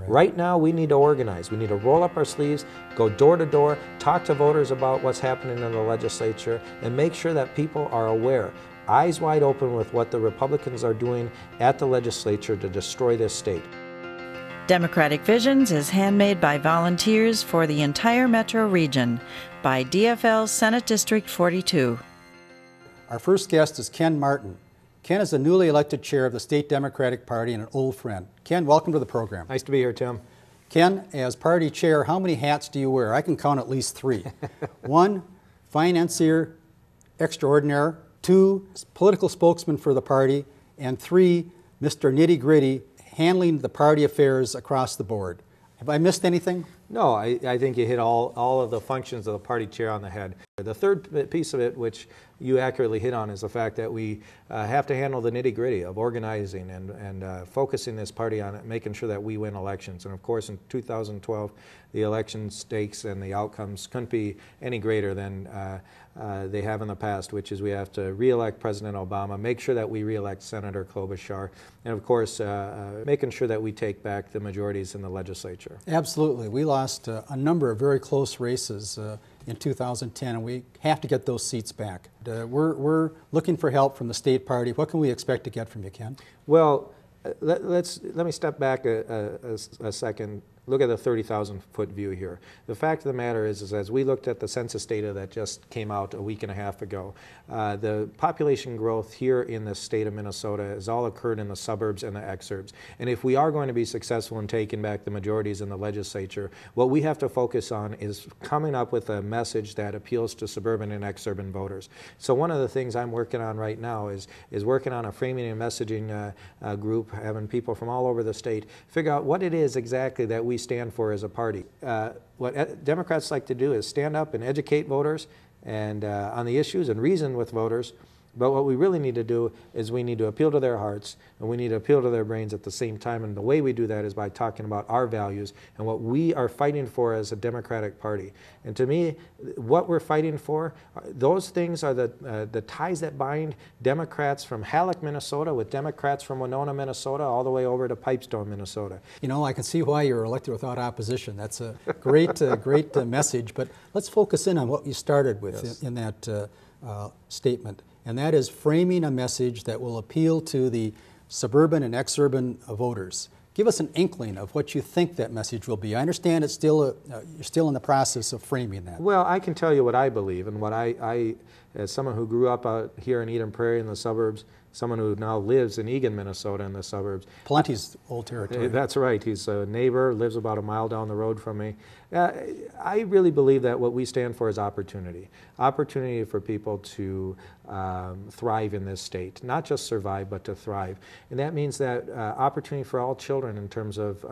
Right now, we need to organize. We need to roll up our sleeves, go door to door, talk to voters about what's happening in the legislature, and make sure that people are aware, eyes wide open with what the Republicans are doing at the legislature to destroy this state. Democratic Visions is handmade by volunteers for the entire metro region by DFL Senate District 42. Our first guest is Ken Martin. Ken is the newly elected chair of the State Democratic Party and an old friend. Ken, welcome to the program. Nice to be here, Tim. Ken, as party chair, how many hats do you wear? I can count at least 3. 1, financier extraordinaire. 2, political spokesman for the party. And 3, Mr. Nitty-Gritty, handling the party affairs across the board. Have I missed anything? No, I think you hit all of the functions of the party chair on the head. The third piece of it, which you accurately hit on, is the fact that we have to handle the nitty-gritty of organizing and focusing this party on it, making sure that we win elections. And of course, in 2012, the election stakes and the outcomes couldn't be any greater than they have in the past, which is we have to re-elect President Obama, make sure that we re-elect Senator Klobuchar, and of course, making sure that we take back the majorities in the legislature. Absolutely. We lost a number of very close races in 2010, and we have to get those seats back. We're looking for help from the state party. What can we expect to get from you, Ken? Well, let me step back a second. Look at the 30,000-foot view here. The fact of the matter is as we looked at the census data that just came out a week and a half ago, the population growth here in the state of Minnesota has all occurred in the suburbs and the exurbs. And if we are going to be successful in taking back the majorities in the legislature, what we have to focus on is coming up with a message that appeals to suburban and exurban voters. So one of the things I'm working on right now is working on a framing and messaging group, having people from all over the state figure out what it is exactly that we stand for as a party. What Democrats like to do is stand up and educate voters and on the issues and reason with voters. But what we really need to do is we need to appeal to their hearts and we need to appeal to their brains at the same time. And the way we do that is by talking about our values and what we are fighting for as a Democratic Party. And to me, what we're fighting for, those things are the ties that bind Democrats from Halleck, Minnesota, with Democrats from Winona, Minnesota, all the way over to Pipestone, Minnesota. You know, I can see why you're elected without opposition. That's a great, great message. But let's focus in on what you started with. Yes. in that statement. And that is framing a message that will appeal to the suburban and exurban voters. Give us an inkling of what you think that message will be. I understand it's still you're still in the process of framing that. Well, I can tell you what I believe and what I as someone who grew up out here in Eden Prairie in the suburbs, someone who now lives in Eagan, Minnesota in the suburbs. Plenty's old territory. That's right. He's a neighbor, lives about a mile down the road from me. I really believe that what we stand for is opportunity. Opportunity for people to thrive in this state. Not just survive, but to thrive. And that means that opportunity for all children in terms of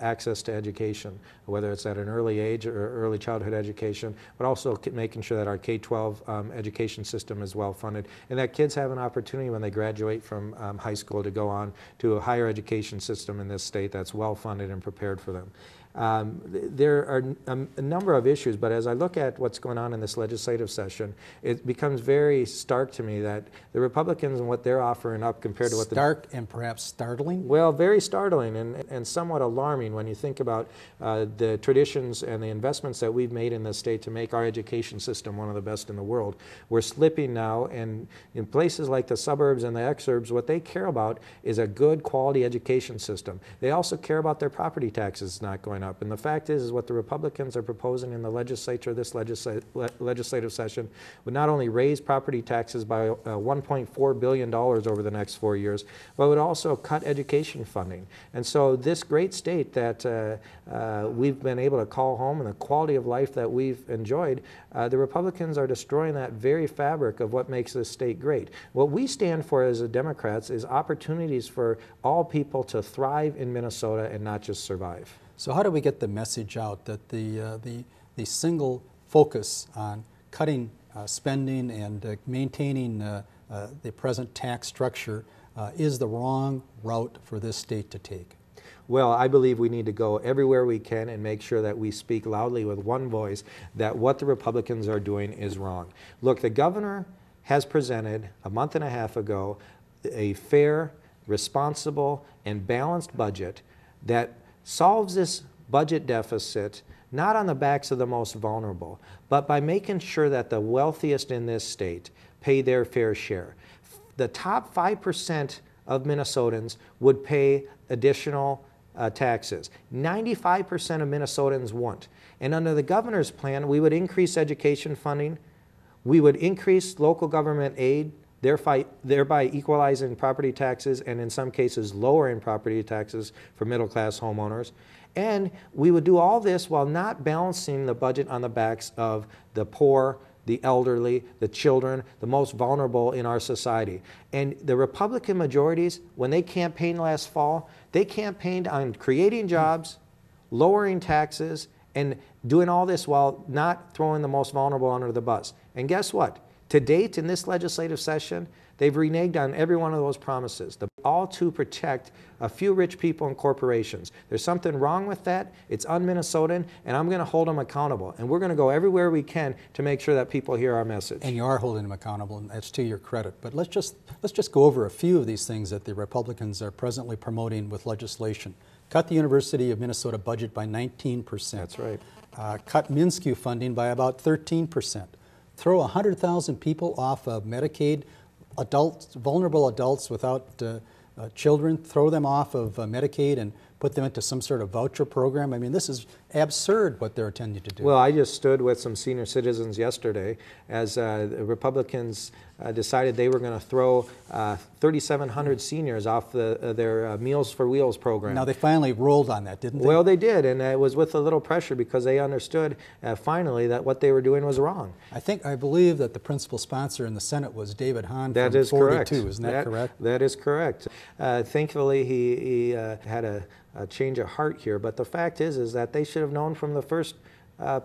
access to education, whether it's at an early age or early childhood education, but also making sure that our K-12 education system is well funded and that kids have an opportunity when they graduate from high school to go on to a higher education system in this state that's well funded and prepared for them. There are a number of issues, but as I look at what's going on in this legislative session, it becomes very stark to me that the Republicans and what they're offering up compared to what stark and perhaps startling? Well, very startling and somewhat alarming when you think about the traditions and the investments that we've made in this state to make our education system one of the best in the world. We're slipping now, and in places like the suburbs and the exurbs, what they care about is a good quality education system. They also care about their property taxes not going up. And the fact is what the Republicans are proposing in the legislature this legislative session would not only raise property taxes by $1.4 billion over the next 4 years, but would also cut education funding. And so this great state that we've been able to call home and the quality of life that we've enjoyed, the Republicans are destroying that very fabric of what makes this state great. What we stand for as Democrats is opportunities for all people to thrive in Minnesota and not just survive. So how do we get the message out that the single focus on cutting spending and maintaining the present tax structure is the wrong route for this state to take? Well, I believe we need to go everywhere we can and make sure that we speak loudly with one voice that what the Republicans are doing is wrong. Look, the governor has presented a month and a half ago a fair, responsible, and balanced budget that solves this budget deficit not on the backs of the most vulnerable, but by making sure that the wealthiest in this state pay their fair share. The top 5% of Minnesotans would pay additional taxes. 95% of Minnesotans won't. And under the governor's plan, we would increase education funding, we would increase local government aid, thereby equalizing property taxes and in some cases lowering property taxes for middle-class homeowners. And we would do all this while not balancing the budget on the backs of the poor, the elderly, the children, the most vulnerable in our society. And the Republican majorities, when they campaigned last fall, they campaigned on creating jobs, lowering taxes, and doing all this while not throwing the most vulnerable under the bus. And guess what? To date, in this legislative session, they've reneged on every one of those promises, all to protect a few rich people and corporations. There's something wrong with that. It's un-Minnesotan, and I'm going to hold them accountable. And we're going to go everywhere we can to make sure that people hear our message. And you are holding them accountable, and that's to your credit. But let's just go over a few of these things that the Republicans are presently promoting with legislation. Cut the University of Minnesota budget by 19%. That's right. Cut MnSCU funding by about 13%. Throw 100,000 people off of Medicaid, adults, vulnerable adults without children, throw them off of Medicaid and put them into some sort of voucher program. I mean, this is absurd what they're intending to do. Well, I just stood with some senior citizens yesterday as the Republicans decided they were going to throw 3,700 seniors off their Meals for Wheels program. Now, they finally rolled on that, didn't they? Well, they did, and it was with a little pressure because they understood finally that what they were doing was wrong. I believe that the principal sponsor in the Senate was David Hahn from 42. That is correct. Isn't that correct? That is correct. Thankfully, he had a change of heart here, but the fact is that they should have known from the first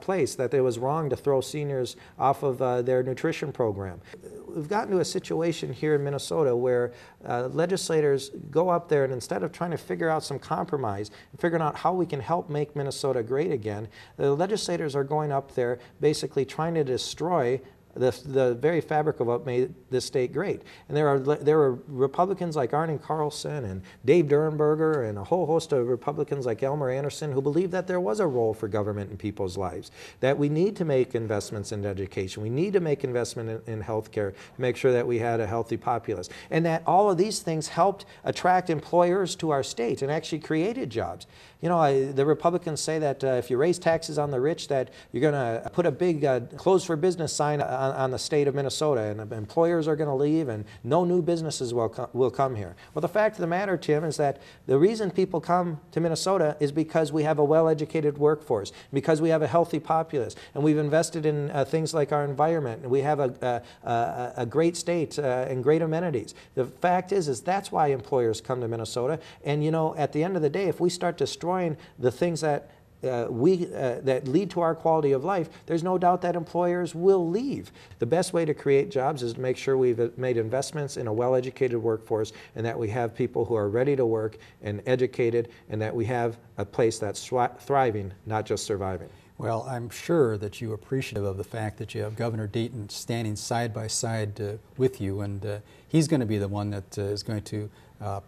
place that it was wrong to throw seniors off of their nutrition program. We've gotten to a situation here in Minnesota where legislators go up there and instead of trying to figure out some compromise and figuring out how we can help make Minnesota great again, the legislators are going up there basically trying to destroy the very fabric of what made this state great. And there are Republicans like Arne Carlson and Dave Durenberger and a whole host of Republicans like Elmer Anderson who believe that there was a role for government in people's lives, that we need to make investments in education, we need to make investment in health care to make sure that we had a healthy populace, and that all of these things helped attract employers to our state and actually created jobs. You know, the Republicans say that if you raise taxes on the rich, that you're going to put a big closed for business sign on the state of Minnesota, and employers are going to leave, and no new businesses will come here. Well, the fact of the matter, Tim, is that the reason people come to Minnesota is because we have a well-educated workforce, because we have a healthy populace, and we've invested in things like our environment, and we have a great state and great amenities. The fact is that's why employers come to Minnesota. And you know, at the end of the day, if we start destroying the things that that lead to our quality of life, there's no doubt that employers will leave. The best way to create jobs is to make sure we've made investments in a well-educated workforce and that we have people who are ready to work and educated and that we have a place that's thriving, not just surviving. Well, I'm sure that you're appreciative of the fact that you have Governor Dayton standing side by side with you, and he's going to be the one that is going to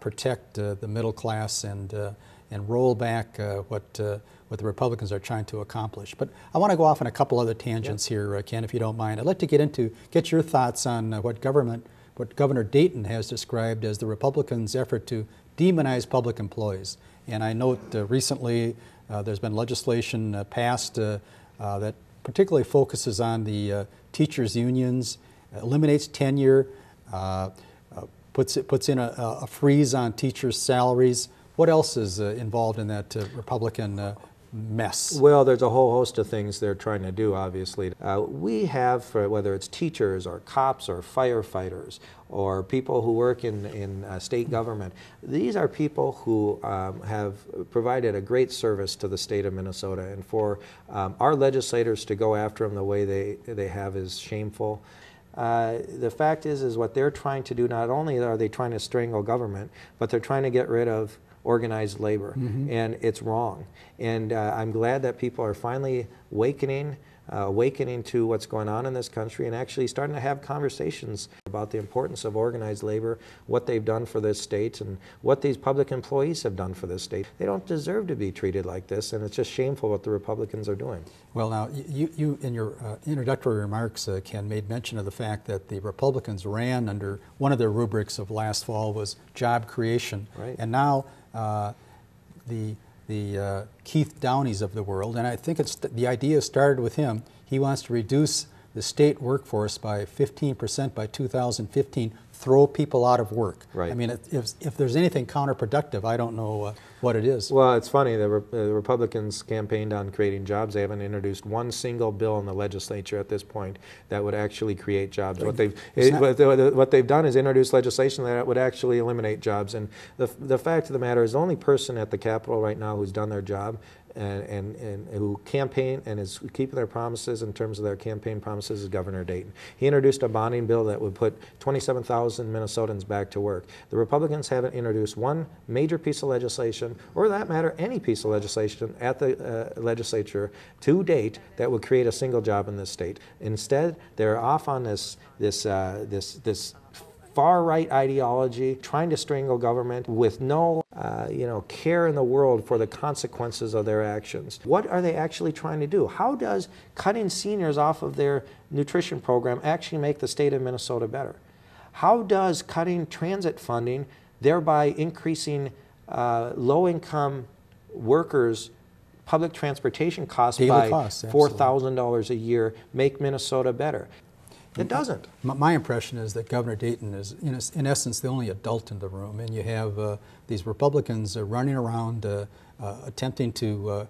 protect the middle class and roll back what the Republicans are trying to accomplish. But I want to go off on a couple other tangents here, Ken, if you don't mind. I'd like to get your thoughts on what Governor Dayton has described as the Republicans' effort to demonize public employees. And I note recently there's been legislation passed that particularly focuses on the teachers' unions, eliminates tenure, puts in a freeze on teachers' salaries. What else is involved in that Republican mess? Well, there's a whole host of things they're trying to do, obviously. We have, whether it's teachers or cops or firefighters or people who work in state government, these are people who have provided a great service to the state of Minnesota. And for our legislators to go after them the way they have is shameful. The fact is what they're trying to do, not only are they trying to strangle government, but they're trying to get rid of organized labor, and it's wrong. And I'm glad that people are finally awakening awakening to what's going on in this country and actually starting to have conversations about the importance of organized labor, what they've done for this state, and what these public employees have done for this state. They don't deserve to be treated like this, and it's just shameful what the Republicans are doing. Well, now, you in your introductory remarks, Ken, made mention of the fact that the Republicans ran under one of their rubrics of last fall was job creation. Right. And now the Keith Downeys of the world, and I think the idea started with him. He wants to reduce the state workforce by 15% by 2015, throw people out of work. Right. I mean, if there's anything counterproductive, I don't know what it is. Well, it's funny, the Republicans campaigned on creating jobs. They haven't introduced one single bill in the legislature at this point that would actually create jobs. What they've done is introduce legislation that would actually eliminate jobs. And the fact of the matter is the only person at the Capitol right now who's done their job and who campaign and is keeping their promises in terms of their campaign promises is Governor Dayton. He introduced a bonding bill that would put 27,000 Minnesotans back to work. The Republicans haven't introduced one major piece of legislation, or for that matter, any piece of legislation at the legislature to date that would create a single job in this state. Instead, they're off on this far-right ideology, trying to strangle government with no care in the world for the consequences of their actions. What are they actually trying to do? How does cutting seniors off of their nutrition program actually make the state of Minnesota better? How does cutting transit funding, thereby increasing low-income workers' public transportation costs by $4,000 a year, make Minnesota better? It doesn't. My impression is that Governor Dayton is, in essence, the only adult in the room, and you have these Republicans running around attempting to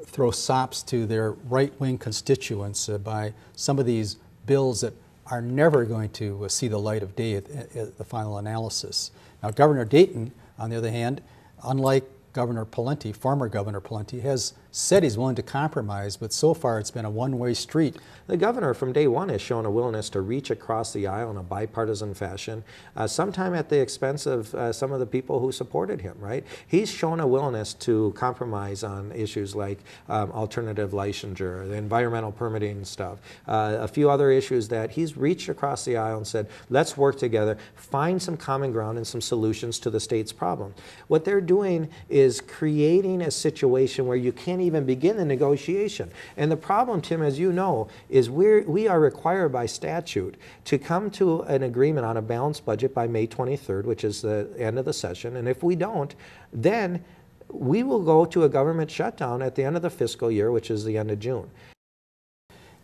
throw sops to their right-wing constituents by some of these bills that are never going to see the light of day at the final analysis. Now, Governor Dayton, on the other hand, unlike Governor Pawlenty, former Governor Pawlenty, has said he's willing to compromise, but so far it's been a one-way street. The governor from day one has shown a willingness to reach across the aisle in a bipartisan fashion, sometime at the expense of some of the people who supported him, right? He's shown a willingness to compromise on issues like alternative licensure, the environmental permitting stuff, a few other issues that he's reached across the aisle and said, let's work together, find some common ground and some solutions to the state's problem. What they're doing is creating a situation where you can't even begin the negotiation. And the problem, Tim, as you know, is we are required by statute to come to an agreement on a balanced budget by May 23rd, which is the end of the session. And if we don't, then we will go to a government shutdown at the end of the fiscal year, which is the end of June.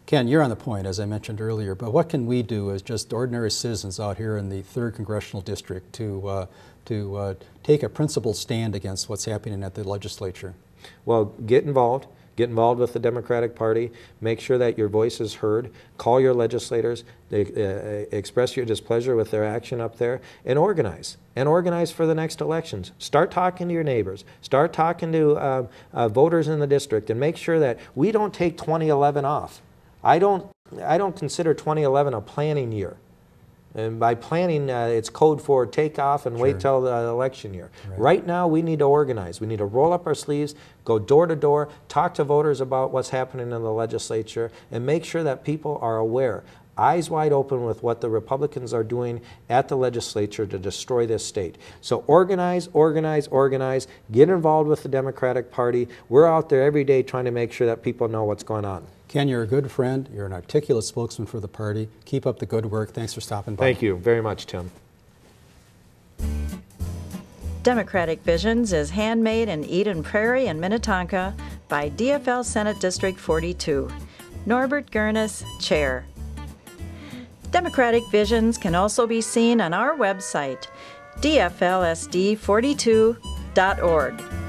Ken, you're on the point, as I mentioned earlier, but what can we do as just ordinary citizens out here in the 3rd Congressional District to take a principled stand against what's happening at the legislature? Well, get involved. Get involved with the Democratic Party. Make sure that your voice is heard. Call your legislators. Express your displeasure with their action up there, and organize. And organize for the next elections. Start talking to your neighbors. Start talking to voters in the district, and make sure that we don't take 2011 off. I don't consider 2011 a planning year. And by planning, it's code for take off and wait till the election year. Right now, we need to organize. We need to roll up our sleeves, go door to door, talk to voters about what's happening in the legislature, and make sure that people are aware, eyes wide open with what the Republicans are doing at the legislature to destroy this state. So organize, organize, organize. Get involved with the Democratic Party. We're out there every day trying to make sure that people know what's going on. Ken, you're a good friend. You're an articulate spokesman for the party. Keep up the good work. Thanks for stopping by. Thank you very much, Tim. Democratic Visions is handmade in Eden Prairie and Minnetonka by DFL Senate District 42. Norbert Gurnis, Chair. Democratic Visions can also be seen on our website, dflsd42.org.